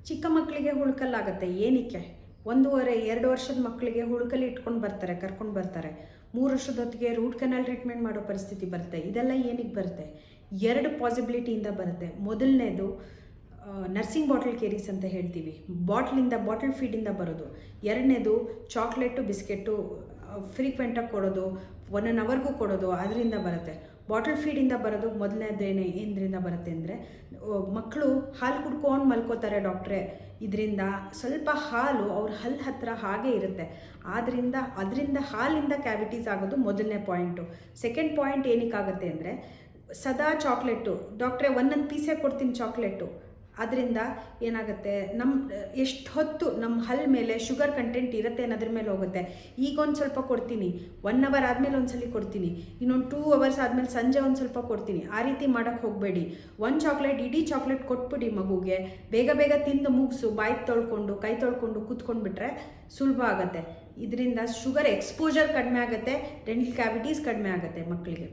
ಚಿಕ್ಕ ಮಕ್ಕಳಿಗೆ ಹುಳುಕಲ್ಲಾಗುತ್ತೆ. ಏನಕ್ಕೆ? 1.5-2 ವರ್ಷದ ಮಕ್ಕಳಿಗೆ ಹುಳುಕಲ್ಲಿ ಇಟ್ಕೊಂಡು ಬರ್ತಾರೆ, ಕರ್ಕೊಂಡು ಬರ್ತಾರೆ. 3 ವರ್ಷದ ಹೊತ್ತಿಗೆ ರೂಟ್ ಕೆನಾಲ್ ಟ್ರೀಟ್ಮೆಂಟ್ ಮಾಡೋ ಪರಿಸ್ಥಿತಿ ಬರುತ್ತೆ. ಇದೆಲ್ಲ ಏನಕ್ಕೆ ಬರುತ್ತೆ? 2 ಪಾಸಿಬಿಲಿಟಿಯಿಂದ ಬರುತ್ತೆ. ಮೊದಲನೇದು ನರ್ಸಿಂಗ್ ಬಾಟಲ್ ಕೇರೀಸ್ ಅಂತ ಹೇಳ್ತೀವಿ, ಬಾಟಲ್ ಫೀಡಿಂದ ಬರೋದು. ಎರಡನೇದು ಚಾಕ್ಲೇಟು ಬಿಸ್ಕೆಟು ಫ್ರೀಕ್ವೆಂಟಾಗಿ ಕೊಡೋದು, 1 ಅವರ್ಗೂ ಕೊಡೋದು, ಅದರಿಂದ ಬರುತ್ತೆ. ಬಾಟಲ್ ಫೀಡಿಂದ ಬರೋದು ಏನರಿಂದ ಬರುತ್ತೆ ಅಂದರೆ, ಮಕ್ಕಳು ಹಾಲು ಕುಡ್ಕೊಂಡು ಮಲ್ಕೋತಾರೆ ಡಾಕ್ಟ್ರೇ, ಇದರಿಂದ ಸ್ವಲ್ಪ ಹಾಲು ಅವ್ರ ಹಲ್ಲು ಹತ್ತಿರ ಹಾಗೆ ಇರುತ್ತೆ, ಅದರಿಂದ ಹಾಲಿಂದ ಕ್ಯಾವಿಟೀಸ್ ಆಗೋದು ಮೊದಲನೇ ಪಾಯಿಂಟು. ಸೆಕೆಂಡ್ ಪಾಯಿಂಟ್ ಏನಕ್ಕಾಗುತ್ತೆ ಅಂದರೆ, ಸದಾ ಚಾಕ್ಲೇಟು ಡಾಕ್ಟ್ರೇ ಒಂದೊಂದು ಪೀಸೇ ಕೊಡ್ತೀನಿ ಚಾಕ್ಲೇಟು, ಅದರಿಂದ ಏನಾಗುತ್ತೆ, ಎಷ್ಟು ಹೊತ್ತು ನಮ್ಮ ಹಲ್ಲು ಮೇಲೆ ಶುಗರ್ ಕಂಟೆಂಟ್ ಇರುತ್ತೆ ಅನ್ನೋದ್ರ ಮೇಲೆ ಹೋಗುತ್ತೆ. ಈಗ ಒಂದು ಸ್ವಲ್ಪ ಕೊಡ್ತೀನಿ, 1 ಅವರ್ ಆದಮೇಲೆ ಒಂದ್ಸಲಿ ಕೊಡ್ತೀನಿ, ಇನ್ನೊಂದು 2 ಅವರ್ಸ್ ಆದಮೇಲೆ ಸಂಜೆ ಒಂದು ಸ್ವಲ್ಪ ಕೊಡ್ತೀನಿ. ಆ ರೀತಿ ಮಾಡೋಕ್ಕೆ ಹೋಗಬೇಡಿ. ಇಡೀ ಚಾಕ್ಲೇಟ್ ಕೊಟ್ಬಿಡಿ ಮಗುಗೆ, ಬೇಗ ತಿಂದು ಮುಗಿಸು, ಬಾಯಿ ತೊಳ್ಕೊಂಡು ಕೈ ತೊಳ್ಕೊಂಡು ಕೂತ್ಕೊಂಡ್ಬಿಟ್ರೆ ಸುಲಭ ಆಗುತ್ತೆ. ಇದರಿಂದ ಶುಗರ್ ಎಕ್ಸ್ಪೋಜರ್ ಕಡಿಮೆ ಆಗುತ್ತೆ, ಡೆಂಟಲ್ ಕ್ಯಾವಿಟೀಸ್ ಕಡಿಮೆ ಆಗುತ್ತೆ ಮಕ್ಕಳಿಗೆ.